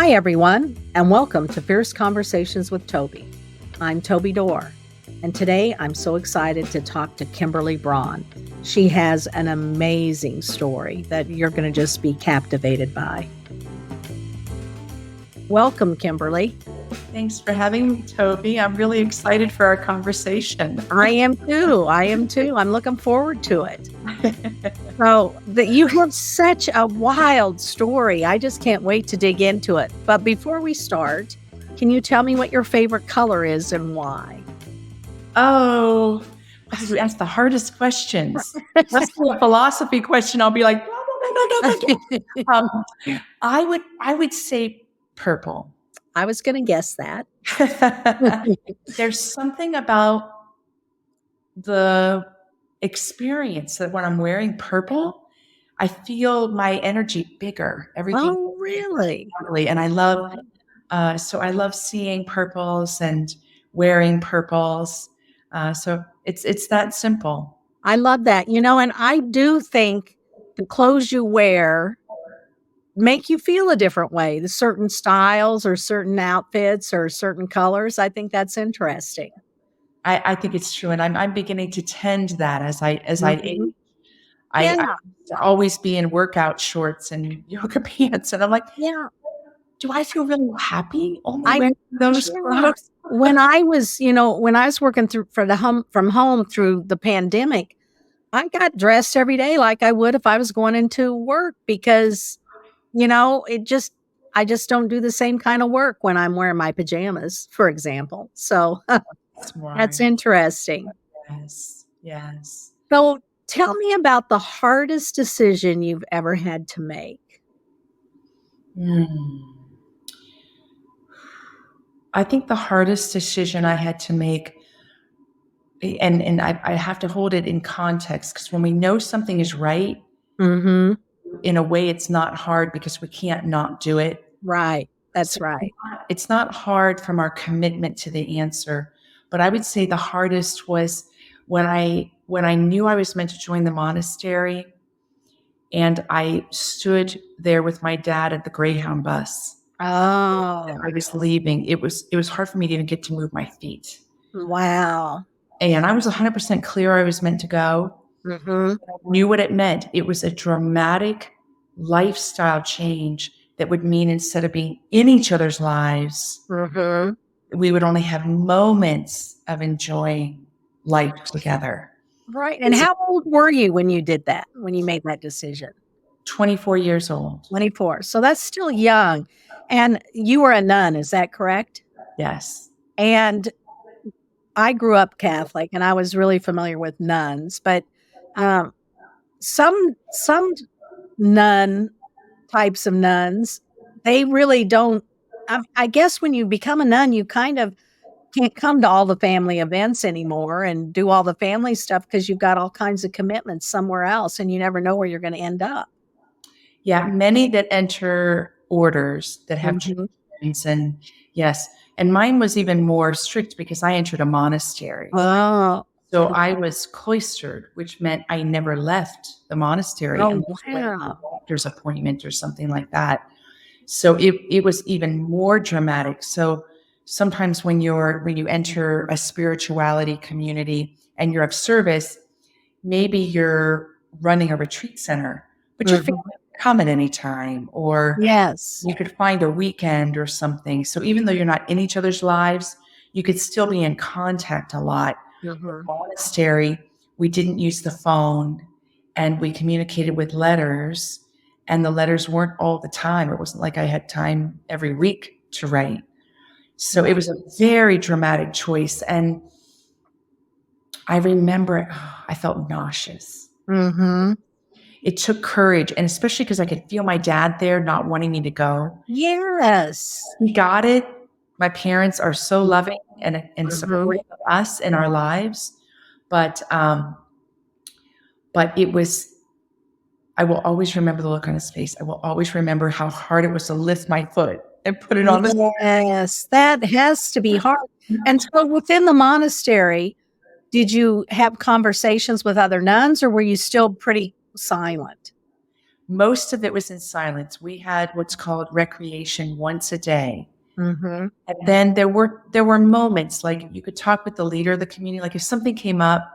Hi, everyone, and welcome to Fierce Conversations with Toby. I'm Toby Dorr, and today I'm so excited to talk to Kimberly Braun. She has an amazing story that you're going to just be captivated by. Welcome, Kimberly. Thanks for having me, Toby. I'm really excited for our conversation. I am too. I'm looking forward to it. So you have such a wild story. I just can't wait to dig into it. But before we start, can you tell me what your favorite color is and why? Oh, that's the hardest questions. That's a philosophy question. I'll be like, no. I would say purple. I was going to guess that. There's something about the experience that when I'm wearing purple, I feel my energy bigger. Everything. Oh, really? And I love, I love seeing purples and wearing purples. So it's that simple. I love that. And I do think the clothes you wear make you feel a different way. The certain styles or certain outfits or certain colors. I think that's interesting. I think it's true. And I'm beginning to tend that as I age. I always be in workout shorts and yoga pants. And I'm like, do I feel really happy only wearing those clothes? When I was working from home through the pandemic, I got dressed every day like I would if I was going into work because, I just don't do the same kind of work when I'm wearing my pajamas, for example. So that's interesting. Yes. So tell me about the hardest decision you've ever had to make. I think the hardest decision I had to make, and I have to hold it in context, because when we know something is right, in a way it's not hard because we can't not do it. Right. That's right. It's not hard from our commitment to the answer. But I would say the hardest was when I knew I was meant to join the monastery, and I stood there with my dad at the Greyhound bus. Oh. I was leaving. It was hard for me to even get to move my feet. Wow. And I was 100% clear I was meant to go. I knew what it meant. It was a dramatic lifestyle change that would mean instead of being in each other's lives, we would only have moments of enjoying life together. Right. And how old were you when you did that, when you made that decision? 24 years old. 24. So that's still young. And you were a nun, is that correct? Yes. And I grew up Catholic and I was really familiar with nuns, but some types of nuns, they really don't. I guess when you become a nun, you kind of can't come to all the family events anymore and do all the family stuff because you've got all kinds of commitments somewhere else and you never know where you're going to end up. Yeah, many that enter orders that have traditions, and yes, and mine was even more strict because I entered a monastery. Oh. So I was cloistered, which meant I never left the monastery unless I went to a doctor's appointment or something like that. So it was even more dramatic. So sometimes when you enter a spirituality community and you're of service, maybe you're running a retreat center, but your family can come at any time, or you could find a weekend or something. So even though you're not in each other's lives, you could still be in contact a lot. Monastery, we didn't use the phone and we communicated with letters, and the letters weren't all the time. It wasn't like I had time every week to write. So it was a very dramatic choice. And I remember I felt nauseous. It took courage, and especially because I could feel my dad there not wanting me to go. Yes. He got it. My parents are so loving and supportive of us in our lives. But it was, I will always remember the look on his face. I will always remember how hard it was to lift my foot and put it on the. Yes, that has to be hard. And so within the monastery, did you have conversations with other nuns or were you still pretty silent? most of it was in silence. We had what's called recreation once a day. Mm-hmm. And then there were moments like you could talk with the leader of the community. Like if something came up,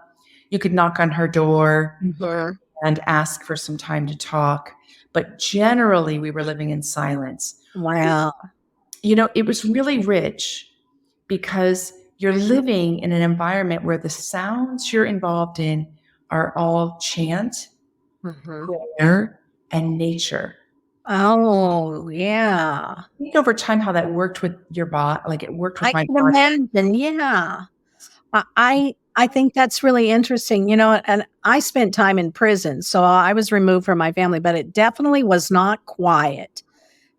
you could knock on her door Mm-hmm. and ask for some time to talk. But generally, we were living in silence. Wow. It was really rich because you're living in an environment where the sounds you're involved in are all chant, Mm-hmm. prayer, and nature. Oh, yeah. I think over time how that worked with your body, like it worked with I my can body. imagine. Yeah. I think that's really interesting, and I spent time in prison, so I was removed from my family, but it definitely was not quiet.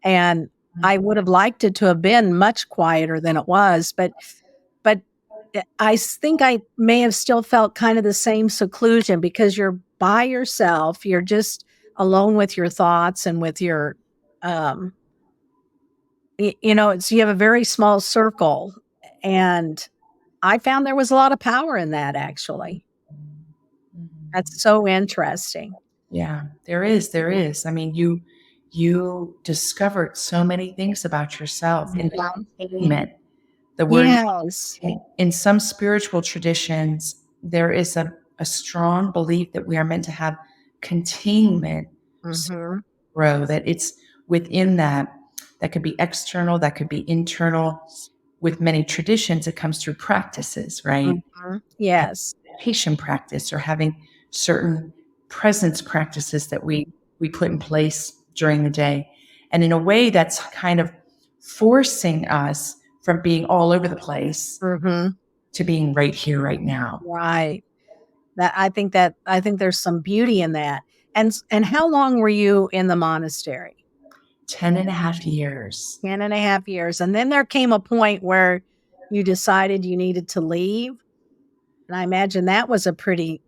And I would have liked it to have been much quieter than it was, but think I may have still felt kind of the same seclusion because you're by yourself, you're just alone with your thoughts and with your um you have a very small circle, and I found there was a lot of power in that, actually. That's Mhm. so interesting. Yeah, there is. There is. I mean, you discovered so many things about yourself in the Mhm. containment. The word Yes. in some spiritual traditions, there is a strong belief that we are meant to have containment so Mhm. grow, that it's within that could be external, that could be internal. With many traditions, it comes through practices, right? Mhm. Yes. Meditation practice or having certain presence practices that we put in place during the day. And in a way that's kind of forcing us from being all over the place Mhm. to being right here, right now. Right. I think there's some beauty in that. And how long were you in the monastery? 10.5 years. 10.5 years. And then there came a point where you decided you needed to leave. And I imagine that was a pretty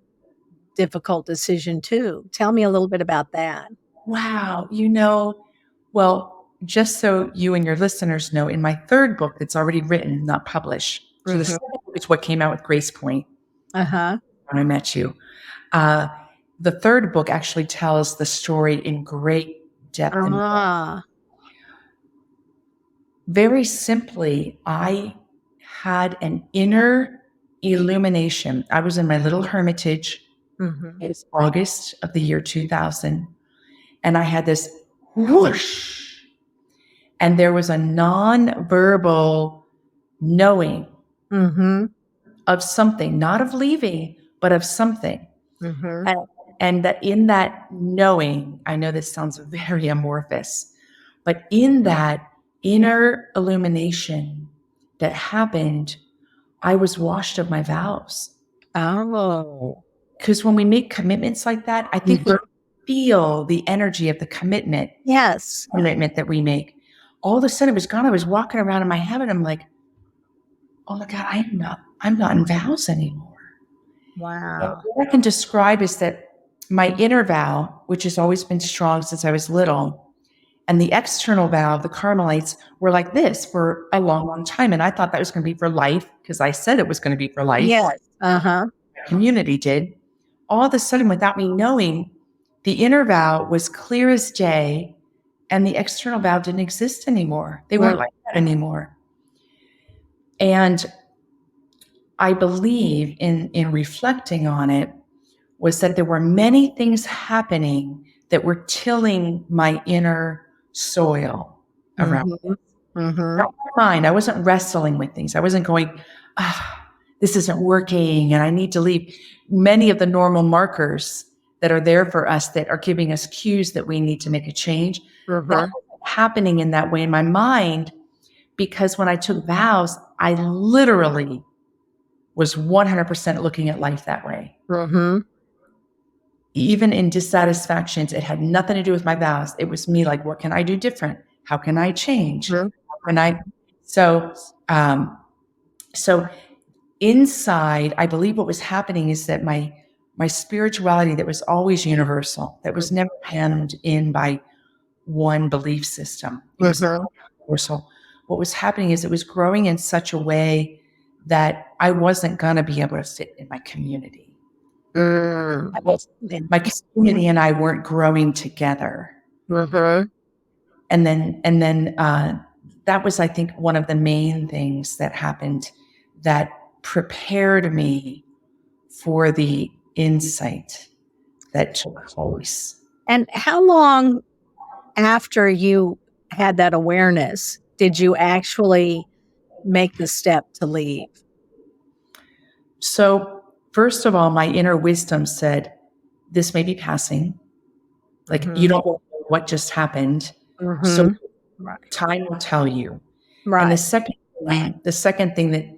difficult decision too. Tell me a little bit about that. Wow. Well, just so you and your listeners know, in my third book that's already written, not published, so the Mhm. second book is what came out with Grace Point Uh-huh. when I met you. Uh, the third book actually tells the story in great depth and Ah. very simply, I had an inner illumination. I was in my little hermitage. Mhm. It was August of the year 2000. And I had this whoosh. And there was a non-verbal knowing Mhm. of something, not of leaving, but of something. Mhm. And that in that knowing, I know this sounds very amorphous, but in that inner illumination that happened, I was washed of my vows. Oh. Because when we make commitments like that, I think we Mhm. feel the energy of the Yes. commitment that we make. All of a sudden it was gone. I was walking around in my heaven. I'm like, oh my God, I'm not in vows anymore. Wow. What I can describe is that my inner vow, which has always been strong since I was little, and the external vow, the Carmelites, were like this for a long, long time. And I thought that was going to be for life because I said it was going to be for life. Yes. Uh-huh. The community did. All of a sudden, without me knowing, the inner vow was clear as day, and the external vow didn't exist anymore. They weren't like that anymore. And I believe in reflecting on it was that there were many things happening that were tilling my inner soil around. Mhm. Mhm. Not my mind. I wasn't wrestling with things. I wasn't going, this isn't working and I need to leave. Many of the normal markers that are there for us that are giving us cues that we need to make a change, that Mhm. wasn't happening in that way in my mind, because when I took vows, I literally was 100% looking at life that way. Mhm. Even in dissatisfactions, it had nothing to do with my vows. It was me like, what can I do different? How can I change? Mhm. How can I? So, um, so inside, I believe what was happening is that my spirituality that was always universal, that was never hemmed in by one belief system. It was Mhm. universal. What was happening is it was growing in such a way that I wasn't going to be able to fit in my community. My community and I weren't growing together. Mm-hmm. And then that was, I think, one of the main things that happened that prepared me for the insight that took place. And how long after you had that awareness did you actually make the step to leave? So, first of all, my inner wisdom said, this may be passing. Like, you don't know what just happened. So, Right. time will tell you. And Right. the second thing that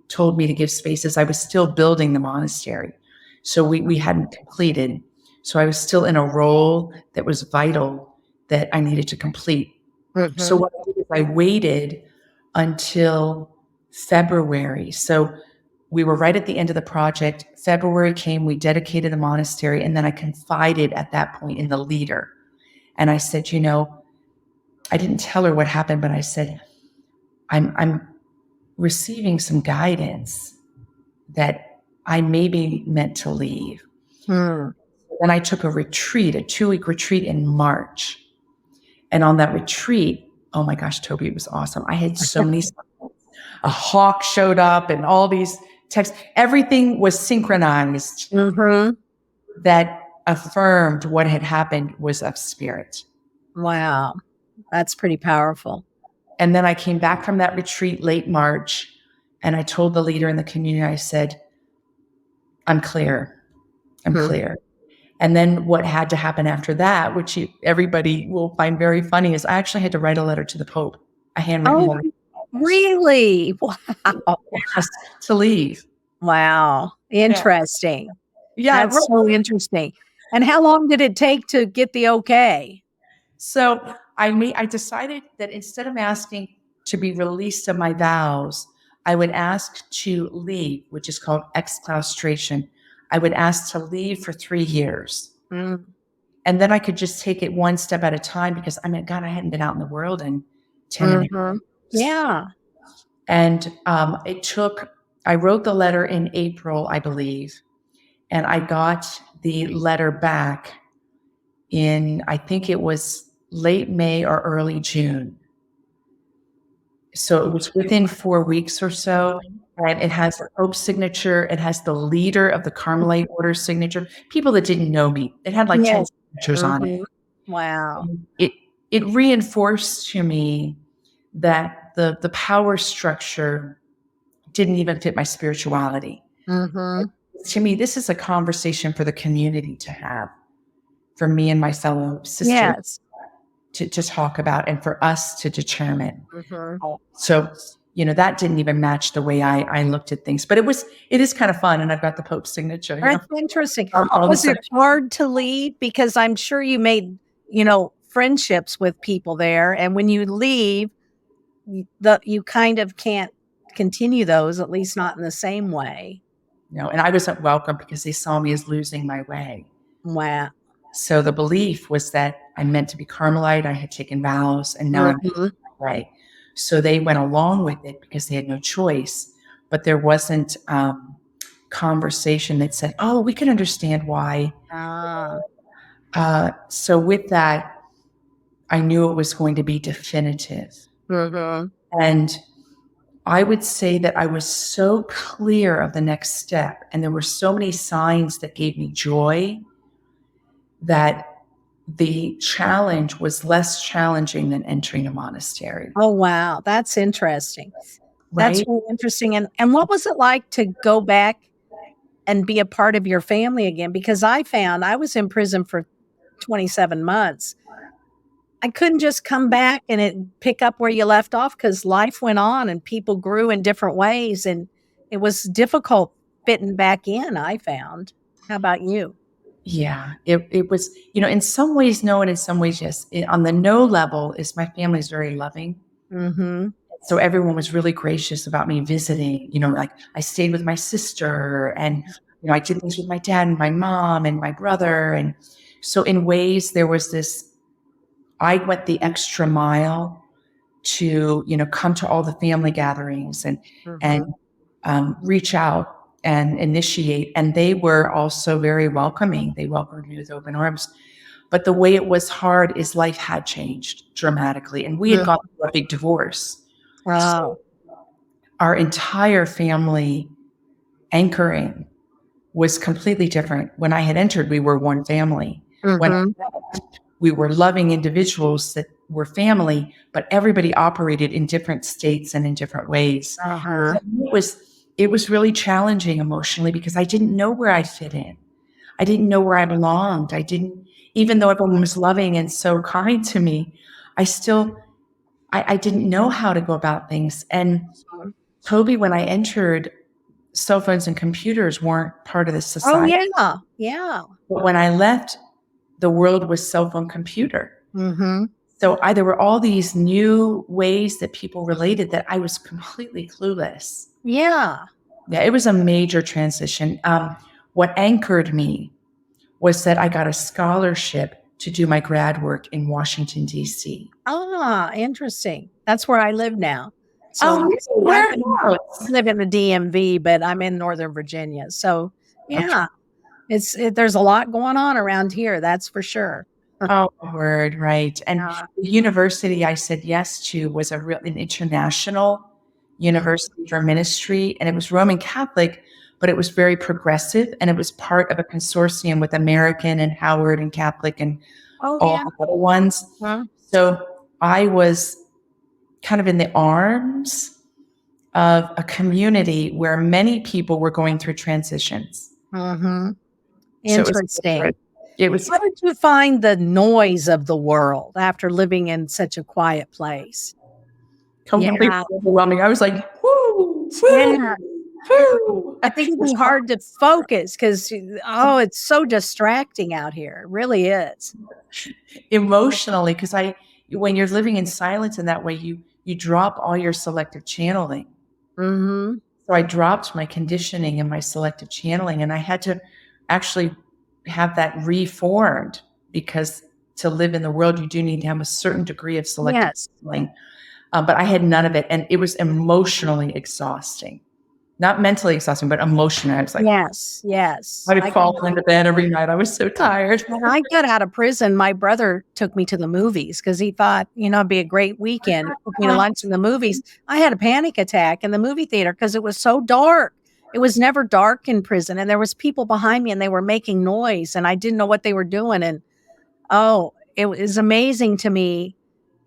told me to give space is I was still building the monastery. So we hadn't completed. So I was still in a role that was vital that I needed to complete. So what I did is I waited until February. So we were right at the end of the project. February came, we dedicated the monastery, and then I confided at that point in the leader. And I said, I didn't tell her what happened, but I said, I'm receiving some guidance that I may be meant to leave. Then I took a 2-week retreat in March. And on that retreat, oh my gosh, Toby, it was awesome. I had so many, a hawk showed up and all these texts. Everything was synchronized that affirmed what had happened was of spirit. Wow. That's pretty powerful. And then I came back from that retreat late March, and I told the leader in the community, I said, I'm clear. I'm clear. And then what had to happen after that, which everybody will find very funny, is I actually had to write a letter to the Pope, a handwritten letter. Really? Wow. To leave. Wow. Interesting. Yeah. That's so interesting. And how long did it take to get the okay? So I decided that instead of asking to be released of my vows, I would ask to leave, which is called exclaustration. I would ask to leave for 3 years. And then I could just take it one step at a time because, I mean, God, I hadn't been out in the world in 10 and a half years. Yeah. And I wrote the letter in April, I believe, and I got the letter back in, I think it was late May or early June. So it was within 4 weeks or so. And it has the Pope's signature. It has the leader of the Carmelite order signature. People that didn't know me. It had like 10 signatures on it. Wow. It reinforced to me that the power structure didn't even fit my spirituality. To me, this is a conversation for the community to have, for me and my fellow sisters to talk about, and for us to determine. So, that didn't even match the way I looked at things, but it is kind of fun. And I've got the Pope's signature. That's interesting. Was it hard to leave? Because I'm sure you made, friendships with people there. And when you leave, you kind of can't continue those, at least not in the same way. And I wasn't welcome because they saw me as losing my way. Wow. So the belief was that I meant to be Carmelite. I had taken vows, and now I'm losing my way. So they went along with it because they had no choice. But there wasn't conversation that said, "Oh, we can understand why." So with that, I knew it was going to be definitive. And I would say that I was so clear of the next step, and there were so many signs that gave me joy, that the challenge was less challenging than entering a monastery. Oh, wow. That's interesting. Right? That's really interesting. And what was it like to go back and be a part of your family again? Because I found I was in prison for 27 months. I couldn't just come back and pick up where you left off because life went on and people grew in different ways. And it was difficult fitting back in, I found. How about you? Yeah, it was, in some ways no, and in some ways yes. On the no level is my family's very loving. So everyone was really gracious about me visiting, like I stayed with my sister, and, I did things with my dad and my mom and my brother. And so in ways there was this, I went the extra mile to, come to all the family gatherings and reach out and initiate. And they were also very welcoming. They welcomed me with open arms. But the way it was hard is life had changed dramatically. And we had gone through a big divorce. Wow. So our entire family anchoring was completely different. When I had entered, we were one family. When I left, we were loving individuals that were family, but everybody operated in different states and in different ways. So it was really challenging emotionally because I didn't know where I fit in. I didn't know where I belonged. Even though everyone was loving and so kind to me, I didn't know how to go about things. And Toby, when I entered, cell phones and computers weren't part of the society. Oh, yeah. Yeah. But when I left, the world was cell phone computer. So there were all these new ways that people related that I was completely clueless. Yeah. Yeah, it was a major transition. What anchored me was that I got a scholarship to do my grad work in Washington, D.C. Ah, interesting. That's where I live now. So I live in the DMV, but I'm in Northern Virginia. So yeah, there's a lot going on around here. That's for sure. Oh, word, right. And the university I said yes to was an international university for ministry, and it was Roman Catholic, but it was very progressive, and it was part of a consortium with American and Howard and Catholic and all the other ones. So I was kind of in the arms of a community where many people were going through transitions. Interesting. It was. How did you find the noise of the world after living in such a quiet place? Completely overwhelming. I was like, whoo, whoo, whoo. I think it'd be hard to focus because, it's so distracting out here. It really is. Emotionally, because when you're living in silence in that way, you drop all your selective channeling. So I dropped my conditioning and my selective channeling, and I had to actually have that reformed, because to live in the world, you do need to have a certain degree of selective channeling. But I had none of it, and it was emotionally exhausting. Not mentally exhausting, but emotionally. I was like, yes. I would fall into bed every night. I was so tired. When I got out of prison, my brother took me to the movies because he thought, it'd be a great weekend. He took me to lunch in the movies. I had a panic attack in the movie theater because it was so dark. It was never dark in prison, and there was people behind me, and they were making noise, and I didn't know what they were doing. And it was amazing to me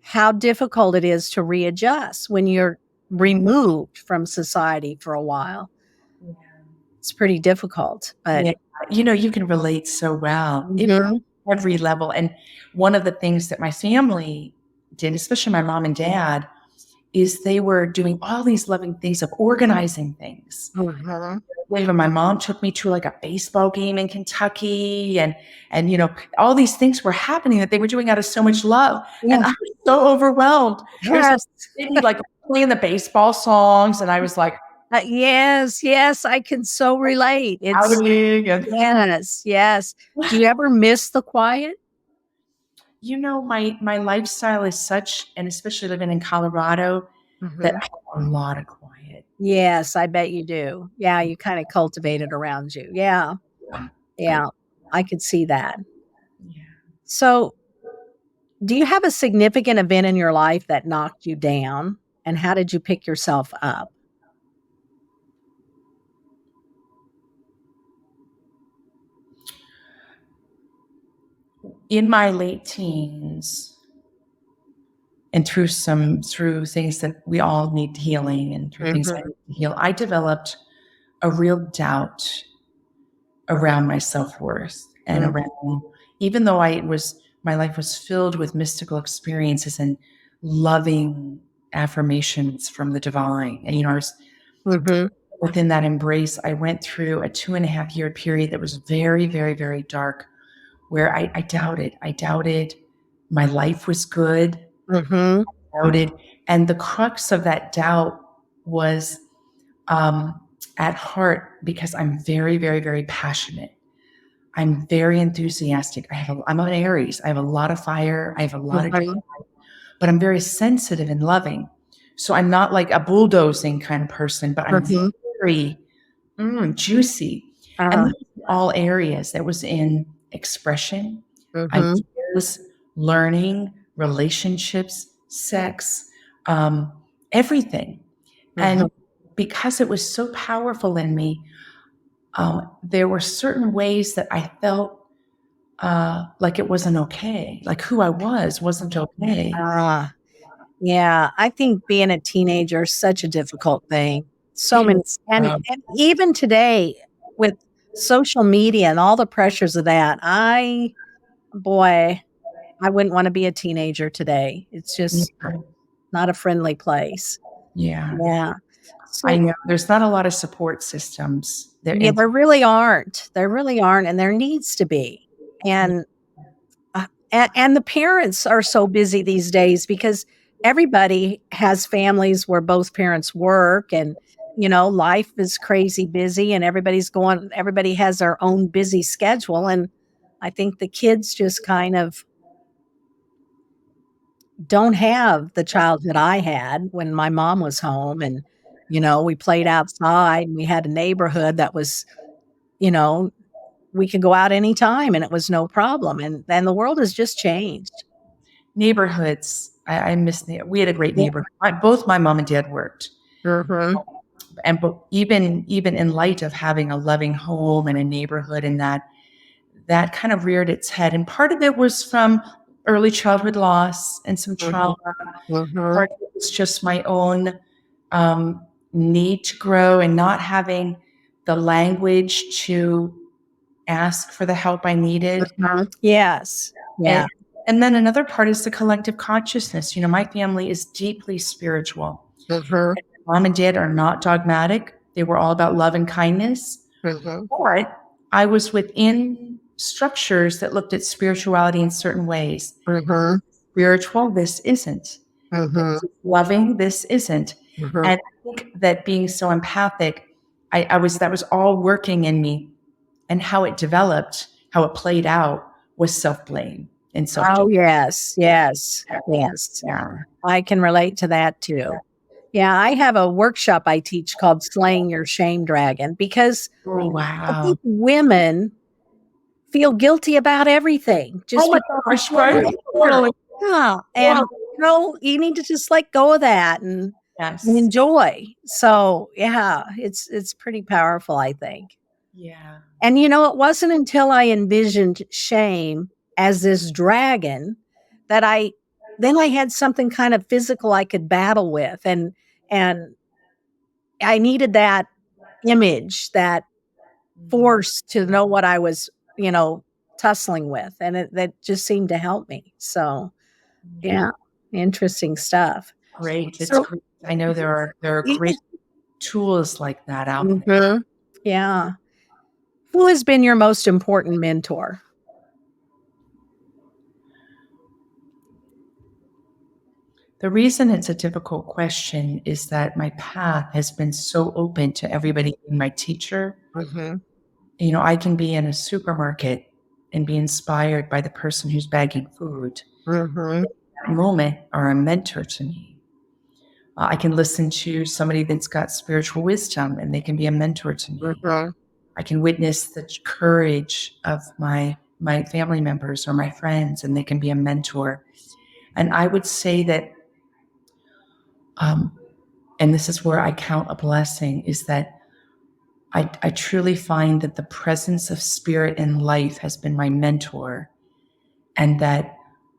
how difficult it is to readjust when you're removed from society for a while. It's pretty difficult, but you can relate so well every level. And one of the things that my family did, especially my mom and dad, is they were doing all these loving things of organizing things. Even my mom took me to like a baseball game in Kentucky, and all these things were happening that they were doing out of so much love. And I was so overwhelmed. Maybe like playing the baseball songs, and I was like, yes, I can so relate. Yes. Do you ever miss the quiet? My lifestyle is such, and especially living in Colorado, that I have a lot of quiet. Yes, I bet you do. Yeah, you kind of cultivate it around you. Yeah. I could see that. Yeah. So, do you have a significant event in your life that knocked you down, and how did you pick yourself up? In my late teens, and through things that we all need healing, and through things I need to heal, I developed a real doubt around my self-worth and around, even though my life was filled with mystical experiences and loving affirmations from the divine. And, I was within that embrace. I went through a 2.5-year period that was very, very, very dark, where I doubted my life was good. I doubted. And the crux of that doubt was at heart, because I'm very, very, very passionate. I'm very enthusiastic. I'm an Aries. I have a lot of fire. I have a lot of drive, but I'm very sensitive and loving. So I'm not like a bulldozing kind of person, but I'm very Juicy. And that was in all areas. That was in expression, Mhm. ideas, learning, relationships, sex, um, everything. Mhm. And because it was so powerful in me, there were certain ways that I felt like it wasn't okay, like who I was wasn't okay. Ah, yeah, I think being a teenager is such a difficult thing. So It many is. and even today with social media and all the pressures of that, boy, I wouldn't wanna be a teenager today. It's just Yeah, not a friendly place. yeah. Yeah. I So, know there's not a lot of support systems there. yeah, And there really aren't. There really aren't, and there needs to be. And and the parents are so busy these days because everybody has families where both parents work and life is crazy busy and everybody has their own busy schedule, and I think the kids just kind of don't have the childhood I had when my mom was home, and we played outside and we had a neighborhood that was, you know we could go out anytime and it was no problem, and then the world has just changed. neighborhoods, I miss. We had a great neighborhood. Both my mom and dad worked, Mhm. and but even in light of having a loving home and a neighborhood, and that kind of reared its head. And part of it was from early childhood loss and some Mhm. trauma. Mhm. Part of it was just my own um, need to grow and not having the language to ask for the help I needed. Mhm. Yes. And, Yeah. and then another part is the collective consciousness. My family is deeply spiritual. Mhm. Mom and dad are not dogmatic. They were all about love and kindness. Mhm. But I was within structures that looked at spirituality in certain ways. Mhm. Spiritual, this isn't. Mhm. This is loving, this isn't. Mhm. And I think that being so empathic, that was all working in me. And how it developed, how it played out was self-blame and Oh, self-judgment. yes. Yes. Yes. Yeah. I can relate to that too. Yeah, I have a workshop I teach called Slaying Your Shame Dragon because Oh, I wow. think women feel guilty about everything Oh just my because gosh, we're right? here. Totally. Yeah, and, Wow. you need to just let go of that and Yes. enjoy. So, yeah, it's pretty powerful, I think. Yeah. And, it wasn't until I envisioned shame as this dragon that I had something kind of physical I could battle with, and I needed that image, that Mhm. force to know what I was, you know, tussling with, and that just seemed to help me. So, Yeah. yeah, interesting stuff. Great. It's So, great. I know there are yeah. great tools like that out there. Mhm. Yeah. Who has been your most important mentor? The reason it's a difficult question is that my path has been so open to everybody being my teacher. Mhm. I can be in a supermarket and be inspired by the person who's bagging food. Mhm. That moment are a mentor to me. I can listen to somebody that's got spiritual wisdom and they can be a mentor to me. Mhm. I can witness the courage of my family members or my friends and they can be a mentor. And I would say that um, and this is where I count a blessing, is that I truly find that the presence of spirit in life has been my mentor and that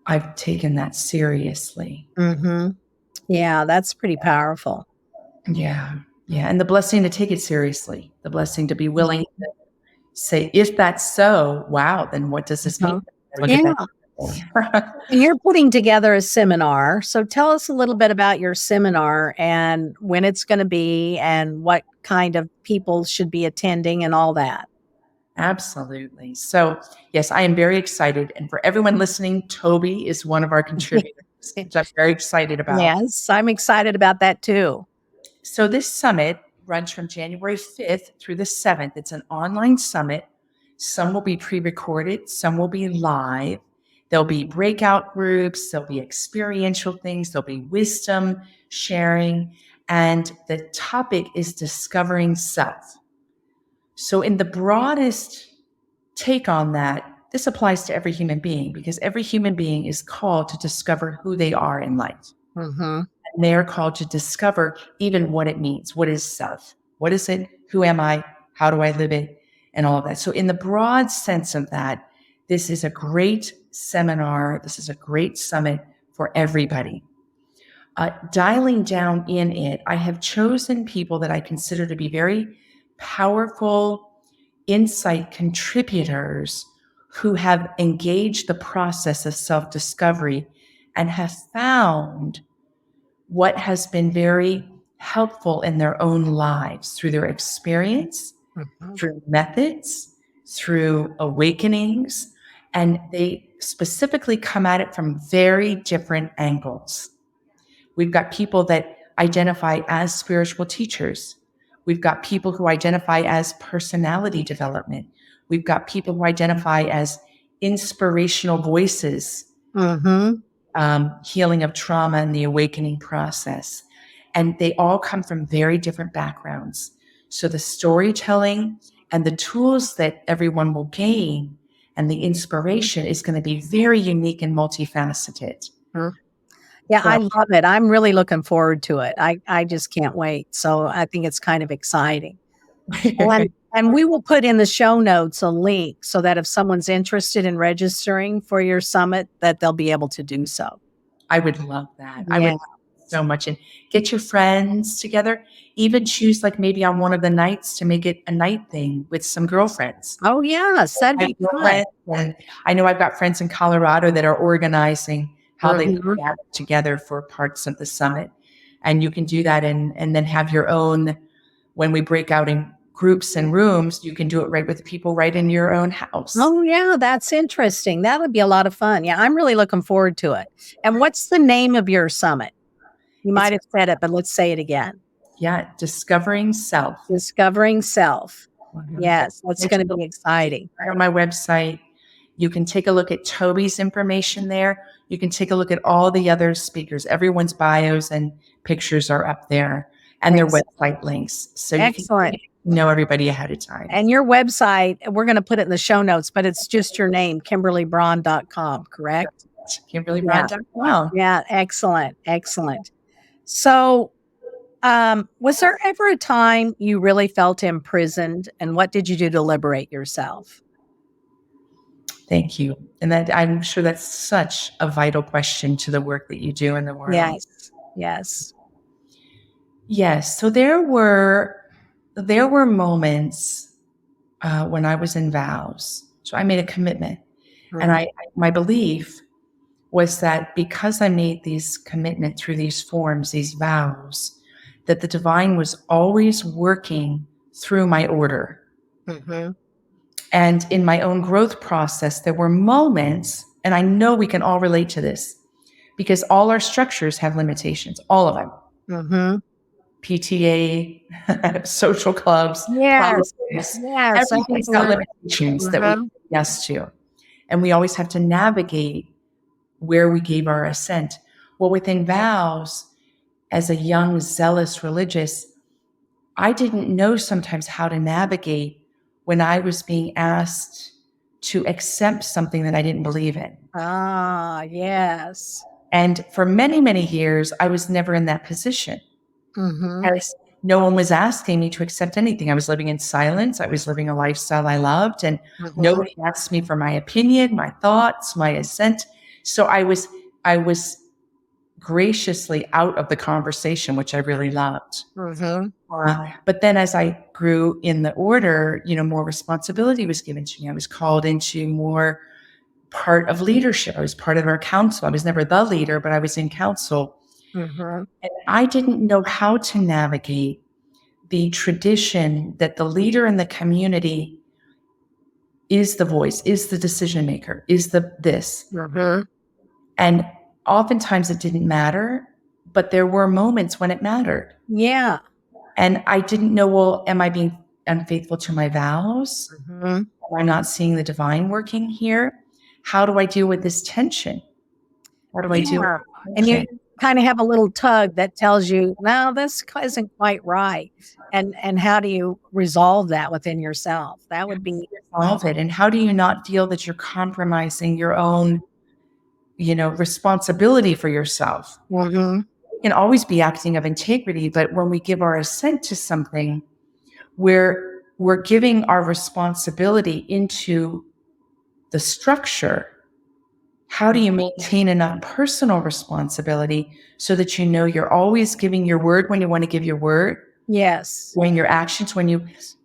I've taken that seriously. Mhm. Yeah, that's pretty powerful. Yeah. Yeah. And the blessing to take it seriously, the blessing to be willing to say, if that's so, wow, then what does this mean? Uh-huh. Look at Yeah. that. And you're putting together a seminar. So tell us a little bit about your seminar and when it's going to be and what kind of people should be attending and all that. Absolutely. So, yes, I am very excited. And for everyone listening, Toby is one of our contributors, which I'm very excited about. Yes, I'm excited about that too. So this summit runs from January 5th through the 7th. It's an online summit. Some will be pre-recorded, some will be live. There'll be breakout groups, there'll be experiential things, there'll be wisdom sharing, and the topic is discovering self. So, in the broadest take on that, this applies to every human being because every human being is called to discover who they are in life. Mm-hmm. And they are called to discover even what it means. What is self? What is it? Who am I? How do I live it? And all of that. So, in the broad sense of that, this is a great seminar. This is a great summit for everybody. Dialing down in it, I have chosen people that I consider to be very powerful insight contributors who have engaged the process of self-discovery and have found what has been very helpful in their own lives through their experience, through methods, through awakenings, and they specifically come at it from very different angles. We've got people that identify as spiritual teachers. We've got people who identify as personality development. We've got people who identify as inspirational voices, healing of trauma and the awakening process. And they all come from very different backgrounds. So the storytelling and the tools that everyone will gain and the inspiration is going to be very unique and multifaceted. Yeah, So I love it. I'm really looking forward to it. I just can't wait. So I think it's kind of exciting. And we will put in the show notes a link so that if someone's interested in registering for your summit, that they'll be able to do so. I would love that. I Yeah. would so much. And get your friends together. Even choose like maybe on one of the nights to make it a night thing with some girlfriends. Oh, yes, that'd be fun. And I know I've got friends in Colorado that are organizing how they Mhm. gather together for parts of the summit. And you can do that and then have your own, when we break out in groups and rooms, you can do it right with people right in your own house. Oh, yeah, that's interesting. That would be a lot of fun. Yeah, I'm really looking forward to it. And what's the name of your summit? You might have said it, but let's say it again. Yeah, Discovering Self. Discovering Self. Yes, that's going to be exciting. On my website, you can take a look at Toby's information there. You can take a look at all the other speakers. Everyone's bios and pictures are up there and their website links. So you can know everybody ahead of time. And your website, we're going to put it in the show notes, but it's just your name, KimberlyBraun.com, correct? KimberlyBraun.com. Yeah, excellent. Excellent. So, was there ever a time you really felt imprisoned, and what did you do to liberate yourself? Thank you. And that I'm sure that's such a vital question to the work that you do in the world. Yes. Yes. Yes. So there were moments when I was in vows. So I made a commitment, and my belief was that because I made these commitment through these forms, these vows, that the divine was always working through my order. And in my own growth process, there were moments, and I know we can all relate to this, because all our structures have limitations, all of them. PTA, social clubs, politics, everything's got limitations that we say yes to. And we always have to navigate where we gave our assent. Well, within vows, as a young, zealous religious, I didn't know sometimes how to navigate when I was being asked to accept something that I didn't believe in. Ah, yes. And for many, many years, I was never in that position. No one was asking me to accept anything. I was living in silence. I was living a lifestyle I loved, and nobody asked me for my opinion, my thoughts, my assent. So I was graciously out of the conversation, which I really loved. But then as I grew in the order, more responsibility was given to me. I was called into more part of leadership. I was part of our council. I was never the leader, but I was in council. And I didn't know how to navigate the tradition that the leader in the community is the voice, is the decision maker, is the this. And oftentimes it didn't matter, but there were moments when it mattered. Yeah. And I didn't know, well, am I being unfaithful to my vows? Am I not seeing the divine working here? How do I deal with this tension? How do I deal with it? kind of have a little tug that tells you, no, this isn't quite right. And how do you resolve that within yourself? That would be Solve it. And how do you not feel that you're compromising your own, responsibility for yourself? Mhm. We can always be acting of integrity, but when we give our assent to something, we're giving our responsibility into the structure. How do you maintain enough personal responsibility so that you're always giving your word when you want to give your word, Yes. doing your actions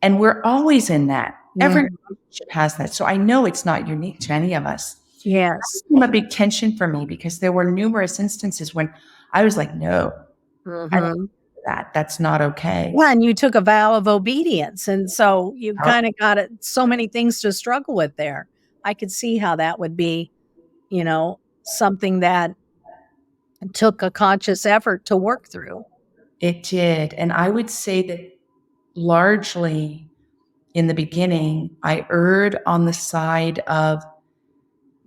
and we're always in that. Every Mhm. relationship has that. So I know it's not unique to any of us. Yes. That became a big tension for me because there were numerous instances when I was like, no, I don't Mhm. do that. That's not okay. Well, and you took a vow of obedience, and so you Oh, kinda got it so many things to struggle with there. I could see how that would be, something that took a conscious effort to work through. it did. And I would say that largely in the beginning, I erred on the side of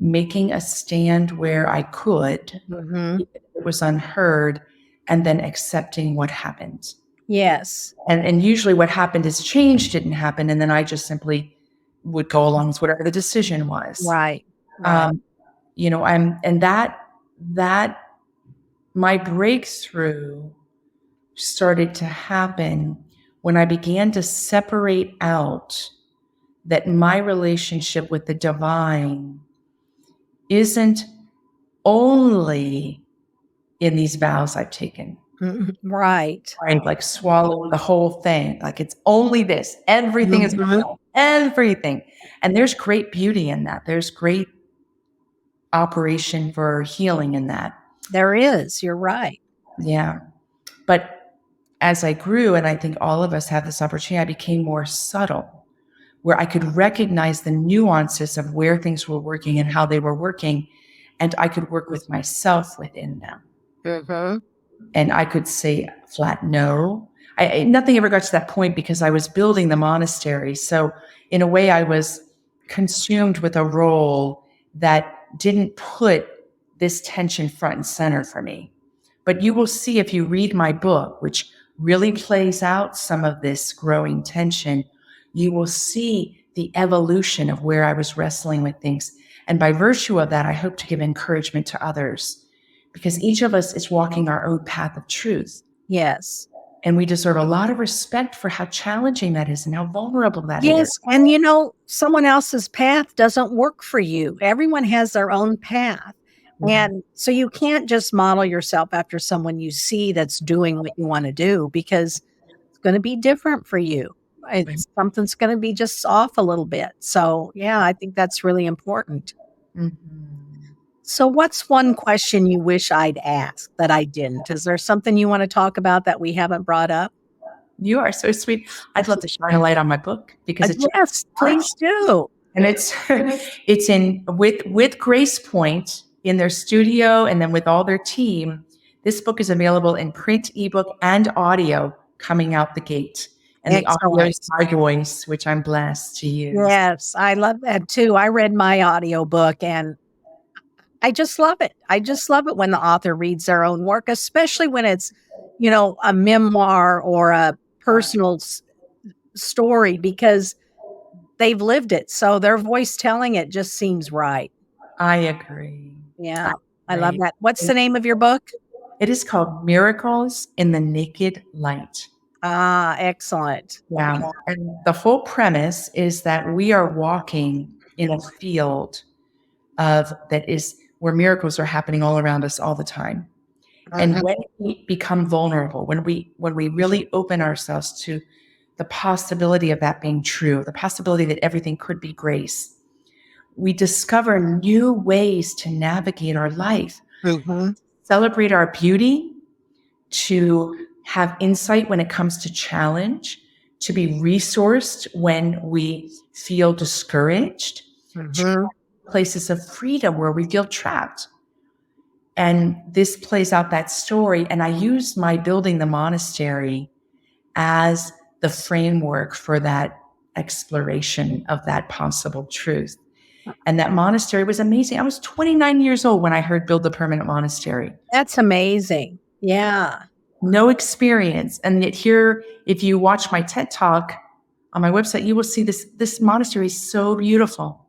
making a stand where I could, Mhm. even if it was unheard, and then accepting what happened. Yes. And usually what happened is change didn't happen, and then I just simply would go along with whatever the decision was. Right. Right. Um, I'm and that my breakthrough started to happen when I began to separate out that my relationship with the divine isn't only in these vows I've taken. Mhm. Right. Trying to like swallow the whole thing. Like it's only this. Everything is Mhm. everything. And there's great beauty in that. There's great operation for healing in that. There is, you're right. Yeah. But as I grew, and I think all of us have this opportunity, I became more subtle, where I could recognize the nuances of where things were working and how they were working. And I could work with myself within them. Mhm. And I could say flat no. Nothing ever got to that point because I was building the monastery. So, in a way, I was consumed with a role that didn't put this tension front and center for me. But you will see if you read my book, which really plays out some of this growing tension, you will see the evolution of where I was wrestling with things. And by virtue of that, I hope to give encouragement to others because each of us is walking our own path of truth. Yes. And we deserve a lot of respect for how challenging that is and how vulnerable that is. Yes, and someone else's path doesn't work for you. Everyone has their own path. Mhm. And so you can't just model yourself after someone you see that's doing what you wanna do because it's gonna be different for you. It's something's gonna be just off a little bit. So, yeah, I think that's really important. Mhm. So what's one question you wish I'd asked that I didn't? Is there something you wanna talk about that we haven't brought up? You are so sweet. I'd love to shine a light on my book because it's Yes, please do. and it's it's in with Grace Point in their studio and then with all their team. This book is available in print, ebook, and audio coming out the gate. And the audio Excellent. is my voice, which I'm blessed to use. Yes, I love that too. I read my audiobook and I just love it. I just love it when the author reads their own work, especially when it's, a memoir or a personal story because they've lived it. So their voice telling it just seems right. I agree. I Yeah, I love agree. that. What's the name of your book? It is called Miracles in the Naked Light. Ah, excellent. Yeah. And the whole premise is that we are walking in a field of that is where miracles are happening all around us all the time. And Mhm. when we become vulnerable, when we really open ourselves to the possibility of that being true, the possibility that everything could be grace, we discover new ways to navigate our life, Mhm. celebrate our beauty, to have insight when it comes to challenge, to be resourced when we feel discouraged, to Mhm. places of freedom where we feel trapped. And this plays out that story. And I used my building the monastery as the framework for that exploration of that possible truth. And that monastery was amazing. I was 29 years old when I heard Build a Permanent Monastery. That's amazing. Yeah. No experience. And yet here, if you watch my TED Talk on my website, you will see this monastery is so beautiful.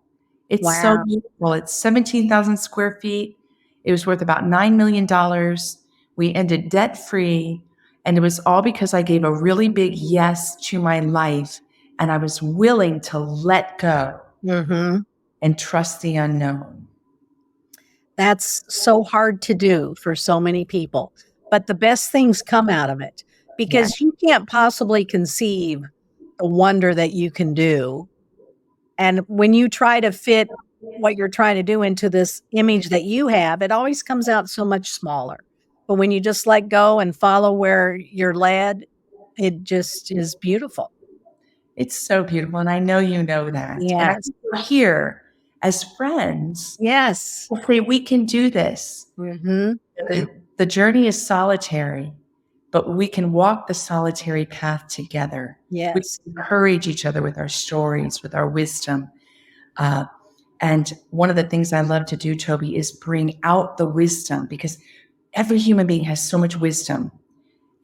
It's so Wow. beautiful. It's 17,000 square feet. It was worth about $9 million. We ended debt free. And it was all because I gave a really big yes to my life. And I was willing to let go Mm-hmm. and trust the unknown. That's so hard to do for so many people, but the best things come out of it Yeah. because you can't possibly conceive the wonder that you can do. And when you try to fit what you're trying to do into this image that you have, it always comes out so much smaller. But when you just let go and follow where you're led, it just is beautiful. It's so beautiful. And I know you know that. And I Yes. think we're here as friends Yes. to say we can do this. Mm-hmm. The journey is solitary, but we can walk the solitary path together. We Yes. encourage each other with our stories, with our wisdom. And one of the things I love to do, Toby, is bring out the wisdom because every human being has so much wisdom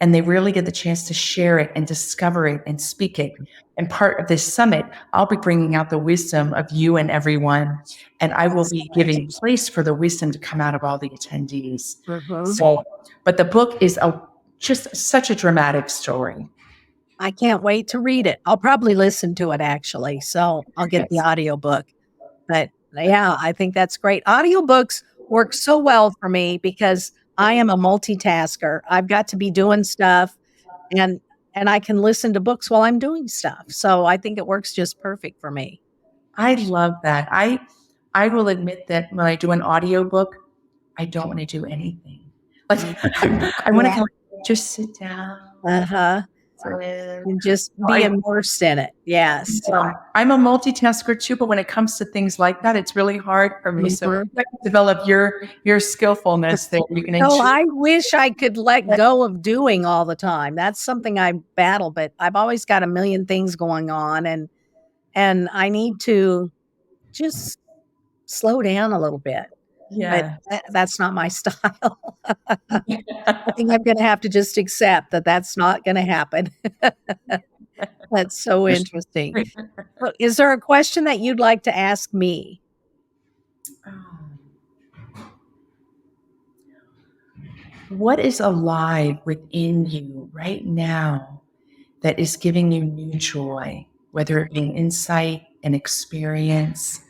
and they rarely get the chance to share it and discover it and speak it. And part of this summit, I'll be bringing out the wisdom of you and everyone, and I will be giving place for the wisdom to come out of all the attendees. Mm-hmm. So, but the book is just such a dramatic story. I can't wait to read it. I'll probably listen to it actually. So I'll get the audiobook. But yeah, I think that's great. Audiobooks work so well for me because I am a multitasker. I've got to be doing stuff and I can listen to books while I'm doing stuff. So I think it works just perfect for me. I love that. I will admit that when I do an audiobook, I don't want to do anything. Like I want to Yeah. kind of just sit down. Uh-huh. And just be immersed in it. Yes. I'm a multitasker too, but when it comes to things like that, it's really hard for me. So Mhm. I can develop your skillfulness there. You can No, enjoy. I wish I could let go of doing all the time. That's something I battle, but I've always got a million things going on and I need to just slow down a little bit. But Yeah. that's not my style. I think I'm gonna have to just accept that that's not gonna happen. That's so interesting. Well, is there a question that you'd like to ask me? What is alive within you right now that is giving you new joy, whether it be an insight, an experience,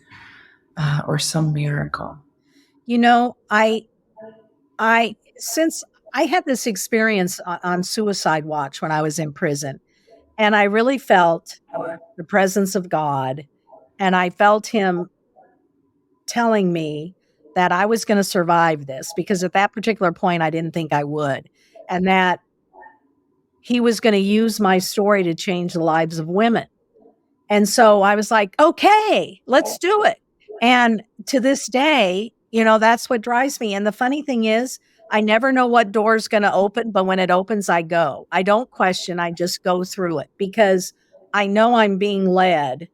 or some miracle? You know, I since I had this experience on suicide watch when I was in prison, and I really felt the presence of God, and I felt him telling me that I was gonna survive this because at that particular point, I didn't think I would, and that he was gonna use my story to change the lives of women. And so I was like, "Okay, let's do it." And to this day, that's what drives me. And the funny thing is, I never know what door's gonna open, but when it opens, I go. I don't question, I just go through it because I know I'm being led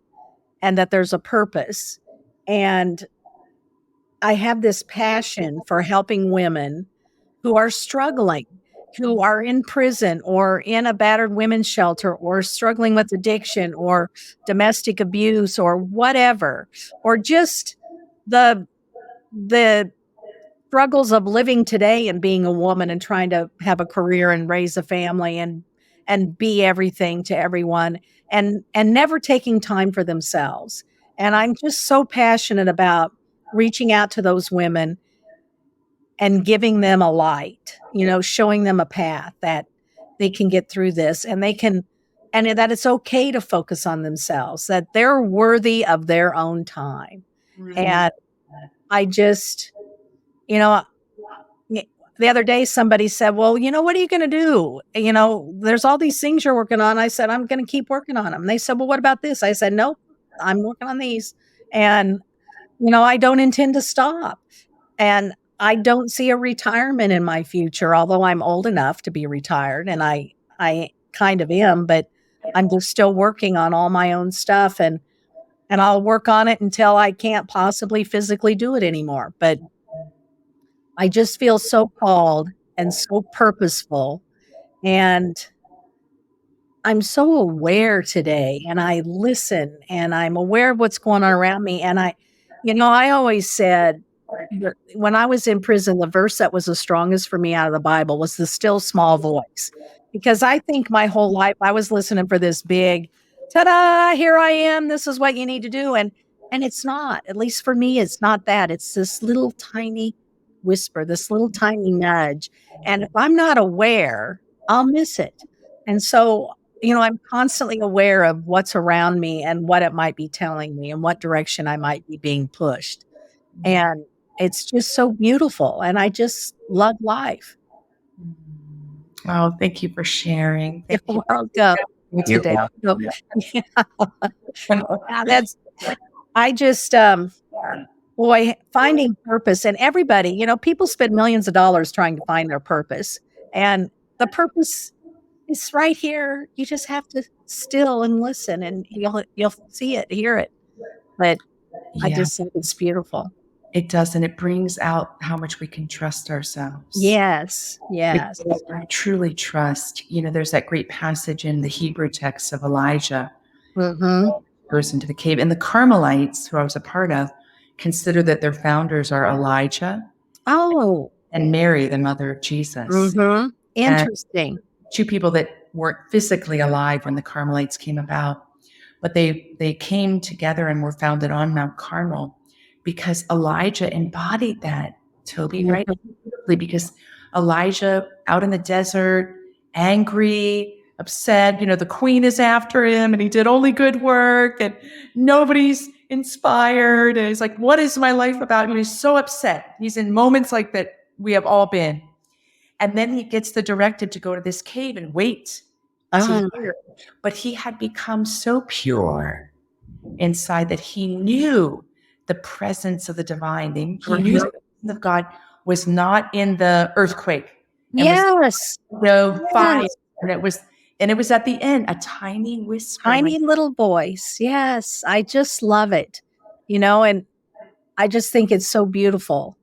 and that there's a purpose. And I have this passion for helping women who are struggling, who are in prison or in a battered women's shelter or struggling with addiction or domestic abuse or whatever, or just the the struggles of living today and being a woman and trying to have a career and raise a family and be everything to everyone and never taking time for themselves. And I'm just so passionate about reaching out to those women and giving them a light, showing them a path that they can get through this and that it's okay to focus on themselves, that they're worthy of their own time. And I just, you know, the other day somebody said, "Well, what are you going to do? There's all these things you're working on." I said, "I'm going to keep working on them." They said, "Well, what about this?" I said, "Nope, I'm working on these." And, I don't intend to stop. And I don't see a retirement in my future, although I'm old enough to be retired and I kind of am, but I'm just still working on all my own stuff. And and I'll work on it until I can't possibly physically do it anymore. But I just feel so called and so purposeful. And I'm so aware today, and I listen, and I'm aware of what's going on around me. And I always said that when I was in prison, the verse that was the strongest for me out of the Bible was the still small voice. Because I think my whole life I was listening for this big, ta-da, here I am. This is what you need to do. And it's not, at least for me, it's not that. It's this little tiny whisper, this little tiny nudge. And if I'm not aware, I'll miss it. And so I'm constantly aware of what's around me and what it might be telling me and what direction I might be being pushed. And it's just so beautiful. And I just love life. Oh, thank you for sharing. Thank you. Welcome. Today. Finding purpose. And everybody, people spend millions of dollars trying to find their purpose. And the purpose it's right here. You just have to still and listen, and you'll see it, hear it. But I just think it's beautiful. It does, and it brings out how much we can trust ourselves. Yes. I truly trust. There's that great passage in the Hebrew text of Elijah. Goes into the cave, and the Carmelites, who I was a part of, consider that their founders are Elijah. And Mary, the mother of Jesus. Interesting. And two people that weren't physically alive when the Carmelites came about, but they came together and were founded on Mount Carmel because Elijah embodied that, Toby, right? Because Elijah out in the desert, angry, upset, the queen is after him and he did only good work and nobody's inspired. And he's like, what is my life about? And he's so upset. He's in moments like that we have all been. And then he gets the directive to go to this cave and wait to hear. But he had become so pure inside that he knew the presence of the divine. He knew the presence of God was not in the earthquake. No fire. And it was at the end, a tiny whisper. Tiny little voice. Yes. I just love it. And I just think it's so beautiful.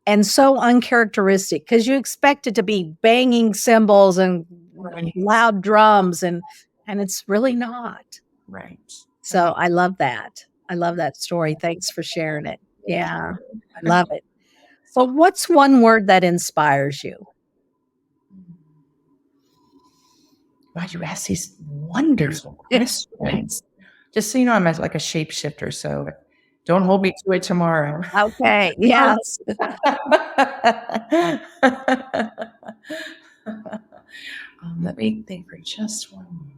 And so uncharacteristic because you expect it to be banging cymbals and loud drums and it's really not. Right. So I love that. I love that story. Thanks for sharing it. Yeah, I love it. So what's one word that inspires you? Wow, you ask these wonderful questions. Just so you know, I'm like a shapeshifter, so don't hold me to it tomorrow. Okay. Yes. Let me think for just one moment.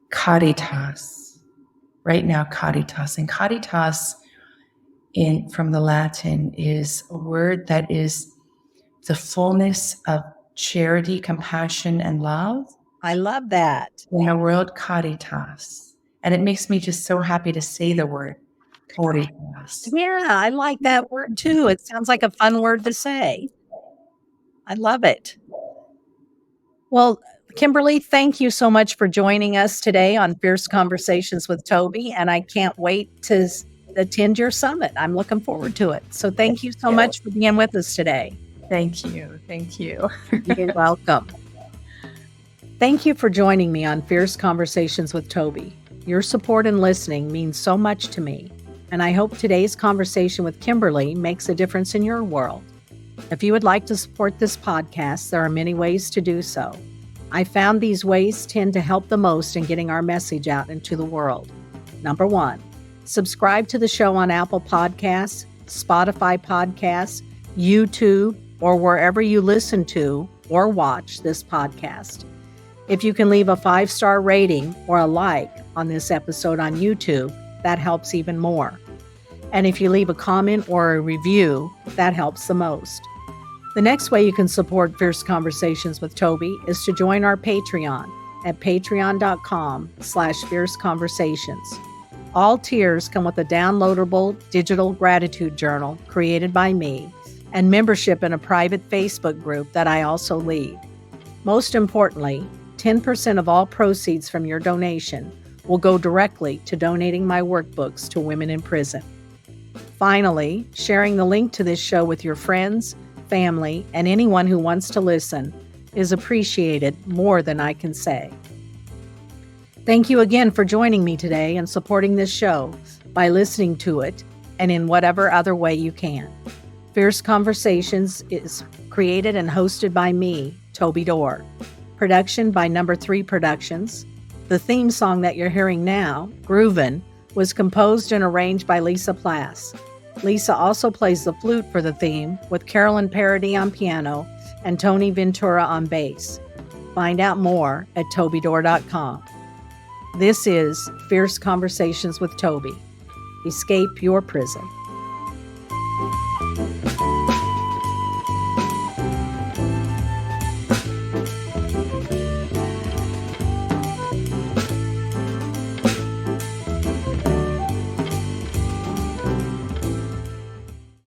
Caritas. Right now, caritas. And caritas from the Latin is a word that is the fullness of charity, compassion, and love. I love that. In a world, caritas. And it makes me just so happy to say the word caritas. Yeah, I like that word too. It sounds like a fun word to say. I love it. Well, Kimberly, thank you so much for joining us today on Fierce Conversations with Toby. And I can't wait to attend your summit. I'm looking forward to it. So thank you so much for being with us today. Thank you. Thank you. You're welcome. Thank you for joining me on Fierce Conversations with Toby. Your support and listening means so much to me, and I hope today's conversation with Kimberly makes a difference in your world. If you would like to support this podcast, there are many ways to do so. I found these ways tend to help the most in getting our message out into the world. Number 1, subscribe to the show on Apple Podcasts, Spotify Podcasts, YouTube, or wherever you listen to or watch this podcast. If you can leave a 5-star rating or a like on this episode on YouTube, that helps even more. And if you leave a comment or a review, that helps the most. The next way you can support Fierce Conversations with Toby is to join our Patreon at patreon.com/Fierce Conversations. All tiers come with a downloadable digital gratitude journal created by me and membership in a private Facebook group that I also lead. Most importantly, 10% of all proceeds from your donation will go directly to donating my workbooks to women in prison. Finally, sharing the link to this show with your friends, family, and anyone who wants to listen is appreciated more than I can say. Thank you again for joining me today and supporting this show by listening to it and in whatever other way you can. Fierce Conversations is created and hosted by me, Toby Dorr. Production by Number 3 Productions. The theme song that you're hearing now, Groovin', was composed and arranged by Lisa Plass. Lisa also plays the flute for the theme, with Carolyn Parody on piano and Tony Ventura on bass. Find out more at tobydor.com. This is Fierce Conversations with Toby. Escape your prison.